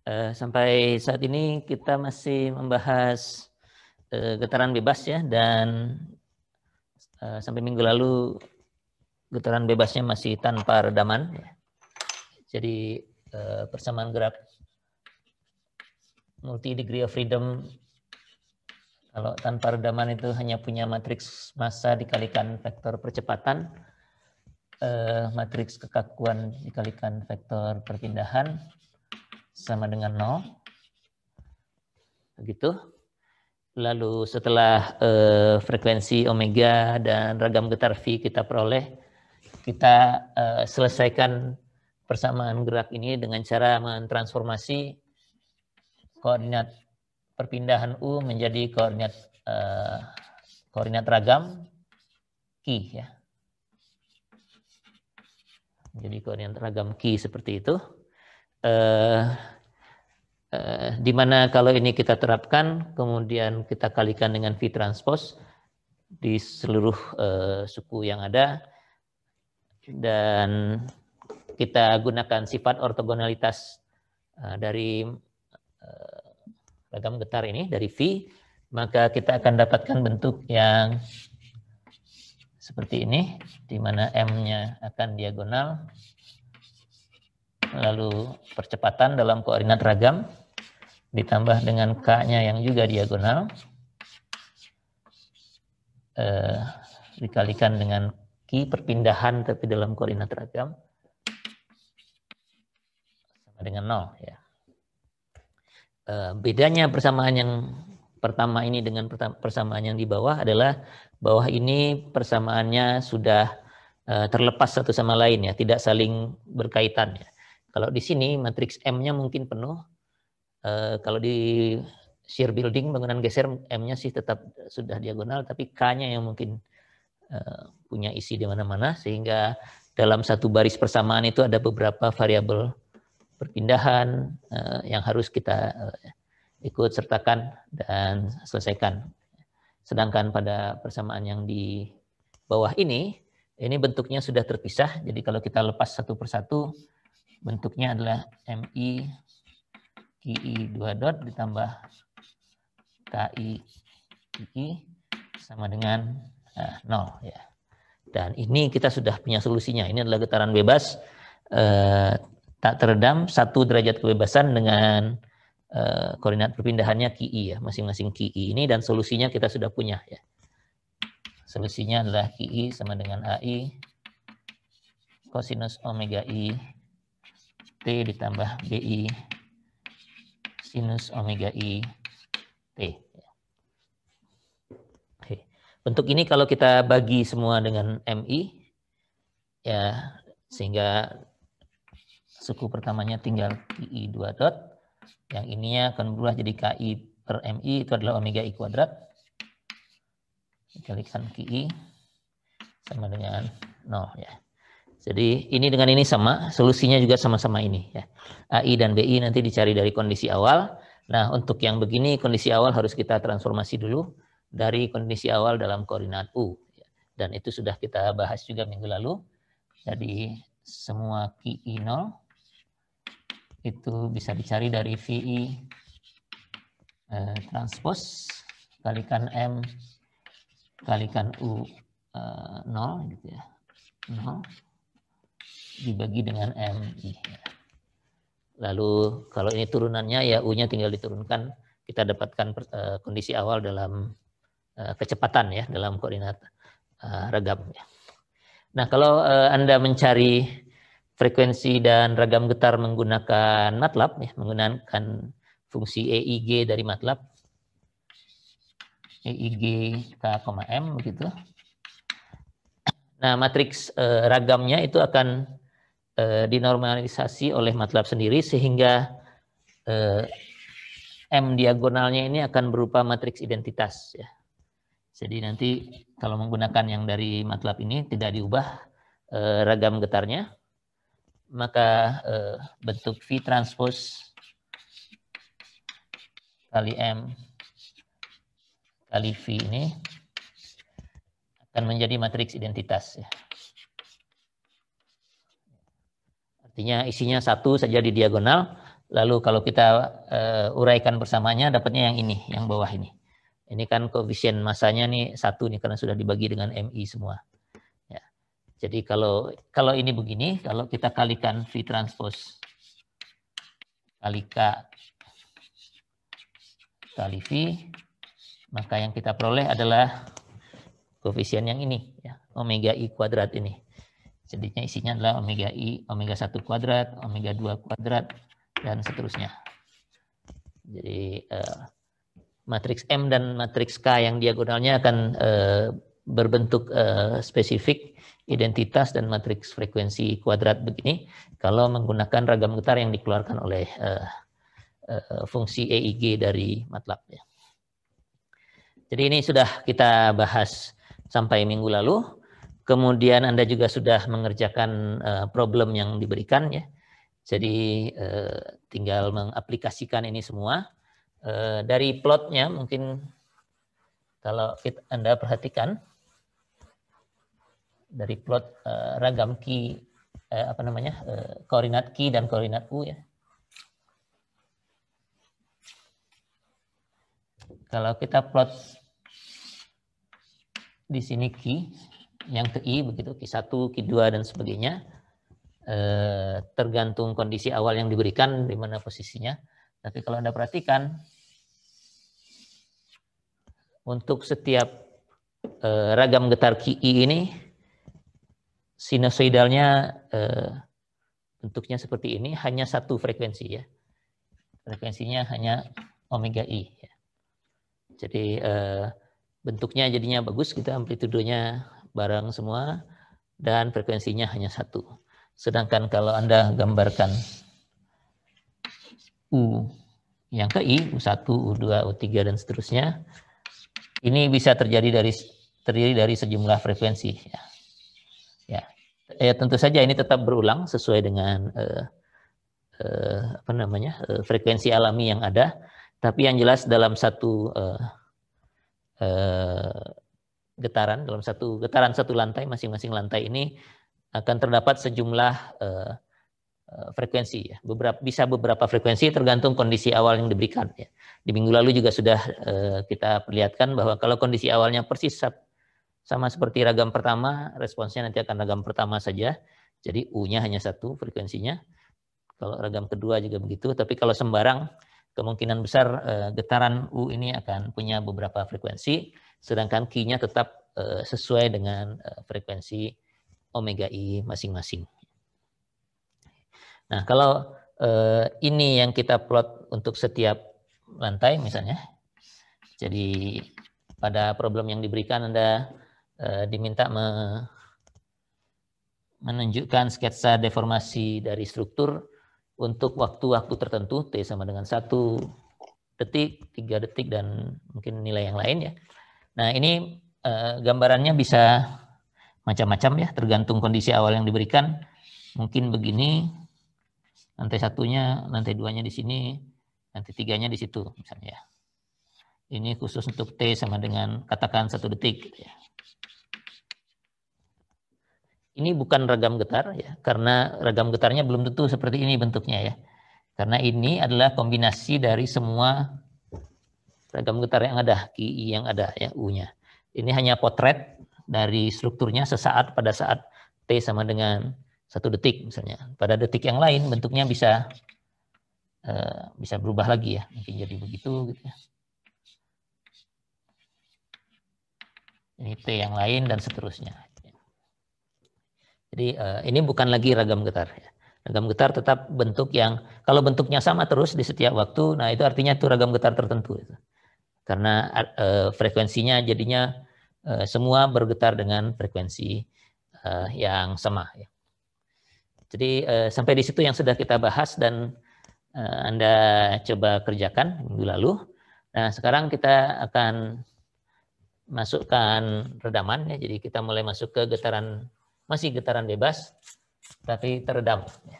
Sampai saat ini kita masih membahas getaran bebas ya, dan sampai minggu lalu getaran bebasnya masih tanpa redaman. Jadi persamaan gerak multi degree of freedom kalau tanpa redaman itu hanya punya matriks massa dikalikan vektor percepatan, matriks kekakuan dikalikan vektor perpindahan sama dengan 0. Begitu. Lalu setelah frekuensi omega dan ragam getar V kita peroleh, kita selesaikan persamaan gerak ini dengan cara mentransformasi koordinat perpindahan U menjadi koordinat ragam Q ya. Jadi koordinat ragam Q seperti itu. Di mana kalau ini kita terapkan, kemudian kita kalikan dengan V transpose di seluruh suku yang ada, dan kita gunakan sifat ortogonalitas dari ragam getar ini, dari V, maka kita akan dapatkan bentuk yang seperti ini, di mana M-nya akan diagonal, lalu percepatan dalam koordinat ragam, ditambah dengan K-nya yang juga diagonal, dikalikan dengan Q perpindahan tapi dalam koordinat ragam, sama dengan 0 ya. Bedanya persamaan yang pertama ini dengan persamaan yang di bawah adalah bawah ini persamaannya sudah terlepas satu sama lain ya, tidak saling berkaitan ya. Kalau di sini matriks M-nya mungkin penuh, kalau di shear building bangunan geser M-nya sih tetap sudah diagonal, tapi K-nya yang mungkin punya isi di mana-mana, sehingga dalam satu baris persamaan itu ada beberapa variabel perpindahan yang harus kita ikut sertakan dan selesaikan. Sedangkan pada persamaan yang di bawah ini bentuknya sudah terpisah. Jadi kalau kita lepas satu persatu, bentuknya adalah MI QI 2 dot ditambah KI QI sama dengan 0 ya. Dan ini kita sudah punya solusinya. Ini adalah getaran bebas tak teredam 1 derajat kebebasan dengan koordinat perpindahannya QI ya, masing-masing QI ini, dan solusinya kita sudah punya ya. Solusinya adalah QI sama dengan AI cosinus omega I T ditambah BI sinus omega I T. Oke. Bentuk ini kalau kita bagi semua dengan MI ya, sehingga suku pertamanya tinggal QI 2 dot, yang ininya akan berubah jadi KI per MI, itu adalah omega I kuadrat dikalikan QI sama dengan 0 ya. Jadi ini dengan ini sama, solusinya juga sama-sama ini ya. AI dan BI nanti dicari dari kondisi awal. Nah, untuk yang begini kondisi awal harus kita transformasi dulu dari kondisi awal dalam koordinat U. Dan itu sudah kita bahas juga minggu lalu. Jadi semua QI 0 itu bisa dicari dari VI transpose kalikan M kalikan U 0 gitu ya. 0 dibagi dengan MI. Lalu kalau ini turunannya ya U-nya tinggal diturunkan, kita dapatkan kondisi awal dalam kecepatan ya, dalam koordinat ragam. Nah, kalau Anda mencari frekuensi dan ragam getar menggunakan MATLAB ya, menggunakan fungsi EIG dari MATLAB, EIG K, M begitu. Nah, matriks ragamnya itu akan dinormalisasi oleh MATLAB sendiri, sehingga M diagonalnya ini akan berupa matriks identitas ya. Jadi nanti kalau menggunakan yang dari MATLAB ini tidak diubah ragam getarnya, maka bentuk V transpose kali M kali V ini akan menjadi matriks identitas ya. Artinya isinya satu saja di diagonal, Lalu kalau kita uraikan bersamanya dapatnya yang ini, yang bawah ini. Ini kan koefisien masanya nih 1 nih karena sudah dibagi dengan MI semua. Ya. Jadi kalau ini begini, kalau kita kalikan V transpose kali K kali V, maka yang kita peroleh adalah koefisien yang ini, ya, omega I kuadrat ini. Jadinya isinya adalah omega I, omega 1 kuadrat, omega 2 kuadrat, dan seterusnya. Jadi matriks M dan matriks K yang diagonalnya akan berbentuk spesifik, identitas, dan matriks frekuensi kuadrat begini kalau menggunakan ragam getar yang dikeluarkan oleh fungsi EIG dari MATLAB. Ya. Jadi ini sudah kita bahas sampai minggu lalu. Kemudian Anda juga sudah mengerjakan problem yang diberikan, ya. Jadi tinggal mengaplikasikan ini semua. Dari plotnya mungkin kalau Anda perhatikan dari plot ragam Q, koordinat Q dan koordinat U, ya. Kalau kita plot di sini Q yang ke I begitu, Q1, Q2 dan sebagainya, tergantung kondisi awal yang diberikan di mana posisinya. Tapi kalau Anda perhatikan, untuk setiap ragam getar QI ini, sinusoidalnya bentuknya seperti ini, hanya satu frekuensi, ya. Frekuensinya hanya omega I. Ya. Jadi bentuknya jadinya bagus, kita amplitudenya bareng semua, dan frekuensinya hanya satu. Sedangkan kalau Anda gambarkan U yang ke I, U1, U2, U3, dan seterusnya, ini bisa terdiri dari sejumlah frekuensi. Ya, tentu saja ini tetap berulang sesuai dengan frekuensi alami yang ada. Tapi yang jelas dalam satu getaran, satu lantai, masing-masing lantai ini akan terdapat sejumlah frekuensi, ya. Bisa beberapa frekuensi tergantung kondisi awal yang diberikan, ya. Di minggu lalu juga sudah kita perlihatkan bahwa kalau kondisi awalnya persis sama seperti ragam pertama, responsnya nanti akan ragam pertama saja. Jadi U-nya hanya satu frekuensinya. Kalau ragam kedua juga begitu. Tapi kalau sembarang, kemungkinan besar getaran U ini akan punya beberapa frekuensi, sedangkan Q-nya tetap sesuai dengan frekuensi omega I masing-masing. Nah, kalau ini yang kita plot untuk setiap lantai misalnya, jadi pada problem yang diberikan Anda diminta menunjukkan sketsa deformasi dari struktur untuk waktu-waktu tertentu, T sama dengan 1 detik, 3 detik, dan mungkin nilai yang lain, ya. Nah, ini gambarannya bisa macam-macam, ya, tergantung kondisi awal yang diberikan. Mungkin begini, lantai satunya, lantai duanya di sini, lantai tiganya di situ misalnya. Ini khusus untuk T sama dengan katakan 1 detik, gitu, ya. Ini bukan ragam getar, ya, karena ragam getarnya belum tentu seperti ini bentuknya, ya. Karena ini adalah kombinasi dari semua ragam getar yang ada, QI yang ada, ya, U-nya. Ini hanya potret dari strukturnya sesaat pada saat T sama dengan 1 detik misalnya. Pada detik yang lain bentuknya bisa berubah lagi, ya, mungkin jadi begitu, gitu, ya. Ini T yang lain dan seterusnya. Jadi ini bukan lagi ragam getar, ya. Ragam getar tetap bentuk yang kalau bentuknya sama terus di setiap waktu, nah itu artinya itu ragam getar tertentu, itu. Karena frekuensinya jadinya semua bergetar dengan frekuensi yang sama, ya. Jadi sampai di situ yang sudah kita bahas dan Anda coba kerjakan minggu lalu. Nah, sekarang kita akan masukkan redaman, ya. Jadi kita mulai masuk ke masih getaran bebas, tapi teredam, ya.